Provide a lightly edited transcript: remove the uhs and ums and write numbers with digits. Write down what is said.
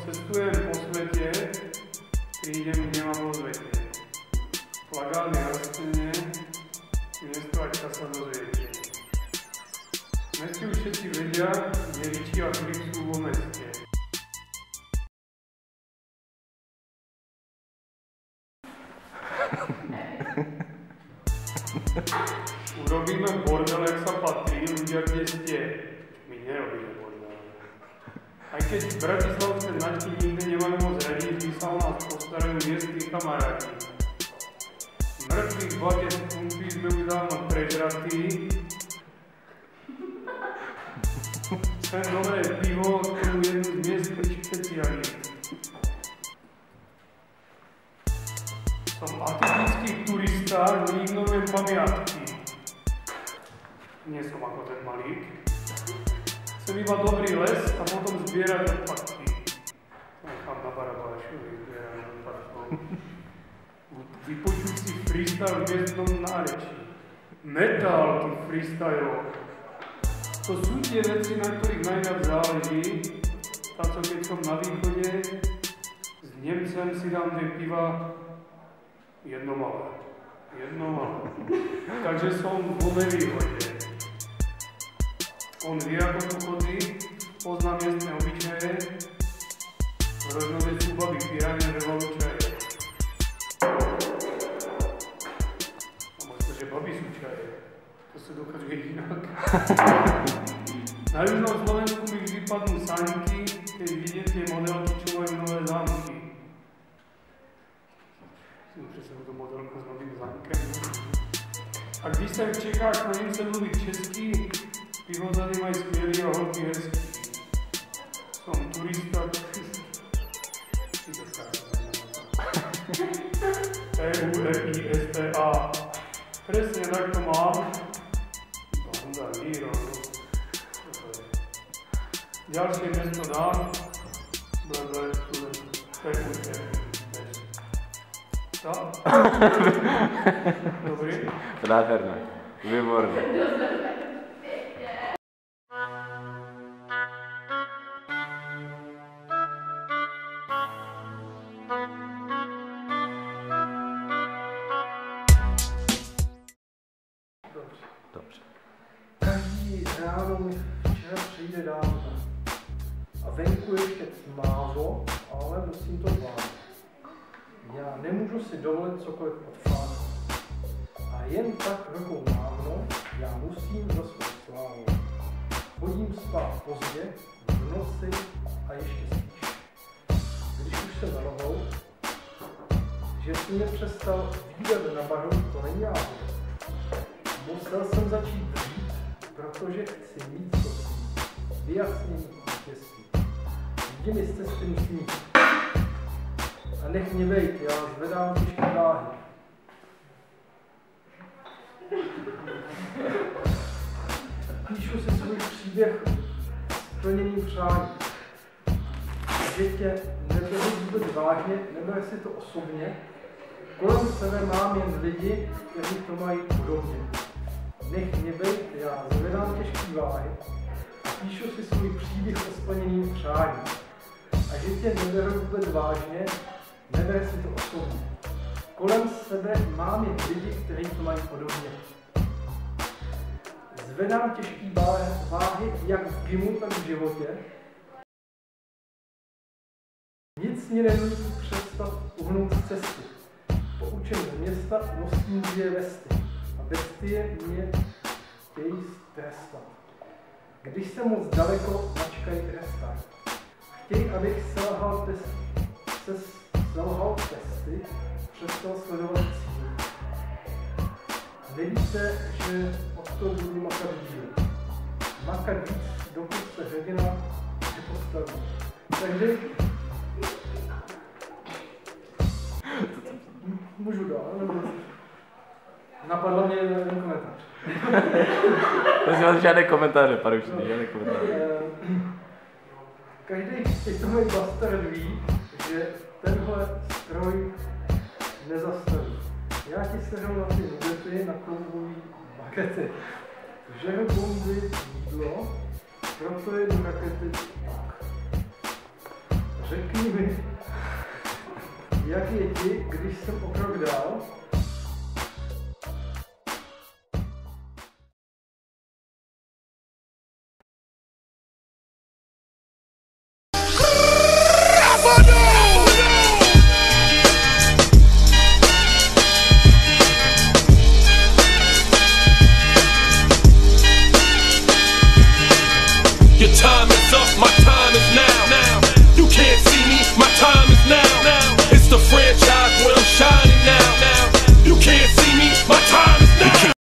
Cestujem po světě, prídem k nemám vo svete. Flagálny rastenie, město Ačka sa dozviete. V meste už všetci vedia, kde Richie a Filip sú vo meste. Urobíme bordel, jak sa patrí, ľudia, kde ste. My nerobíme bordel. Aj keď bratislavské značky nikde nemajú moc radí, vždy sa o nás postarajú miestni kamaráti. Mŕtvych baget kumpí sme už dávno prežratí. Chcem dobré pivo, tomu jednu z miestnych špecialít. Som atypický turista, že ignorujem pamiatky. Nie som ako ten malík. Chcem iba dobrý les a potom zbierať odpadky. Nechám na Barabášovi zbierať odpadkov. Vypočuť si freestyle v miestnom nárečí. Metal, ty freestyle. To sú tie veci, na ktorých najviac záleží. Táto keď som na východe, s Nemcem si dám dve piva. Jedno malé. Takže som vo nevýhode. On vie, ako tu chodí, pozná miestne obyčaje, rožnové sú baby, píranie revalu čaje. A možno, že baby sú čaje. To sa dokáže inak. Na južnom Slovensku mi vždy padnú saňky, keď vidím tie modelky, čo majú nové zámky. Přesně to modelka s novým zámkem. A když jsem v Čechách, snažím se mluvit česky, pivozady mají skvělý a holky hezký. Jsem turista. Turista. Presně tak to mám. Honda, Miro. Další město dám. Co? Dobrý? Nádherné, výborné. Dobře. Každý ráno mi včera přijde dávno. A venku ještě tmavo, ale musím to zvládnout. Já nemůžu si dovolit cokoliv odflákat. A jen tak rukou mávno, já musím za svou slávu. Chodím spát pozdě, v noci a ještě spíš. Když už jsem na nohou, že si mě přestal výdat na baru, to není náhoda. Musel jsem začít dřít, protože chci mít cosi. Vyjasnění vítězství. Lidi mi z cesty musí mít. A nech mě vejt, já zvedám těžké váhy. Píšu si svůj příběh s plněným přání. Že tě neberu vůbec vážně, neber si to osobně. Kolem sebe mám jen lidi, kteří to mají podobně. Nech mě vejt, já zvedám těžké váhy. A píšu si svůj příběh s plněným přání. A že tě neberu vůbec vážně, neber si to osobně. Kolem sebe mám jen lidi, kteří to mají podobně. Zvedám těžký váhy jak v gymu, tak v životě. Nic mě nenutí přestat uhnout z cesty. Poučen z města nosím dvě vesty. A bestie mě chtějí trestat. Když jsem moc daleko, načkají restart. Chtějí, abych selhal testy, přestal sledovat cíl. Nevíte, že od toho budu makat díl. Makat víc, dokud se hrdina nepostaví. Takže můžu dál, nebo napadlo mě jeden komentář. Prosím, žádné komentáře, paručný, žádné komentáře. Každý pitomý bastard ví, že tenhle stroj nezastaví. Já ti seřu na ty nudety, na koubový bagety. Žeru bomby jídlo, proto jedu rakety tak. Řekni mi, jak je ti, když jsem o krok dál? Your time is up, my time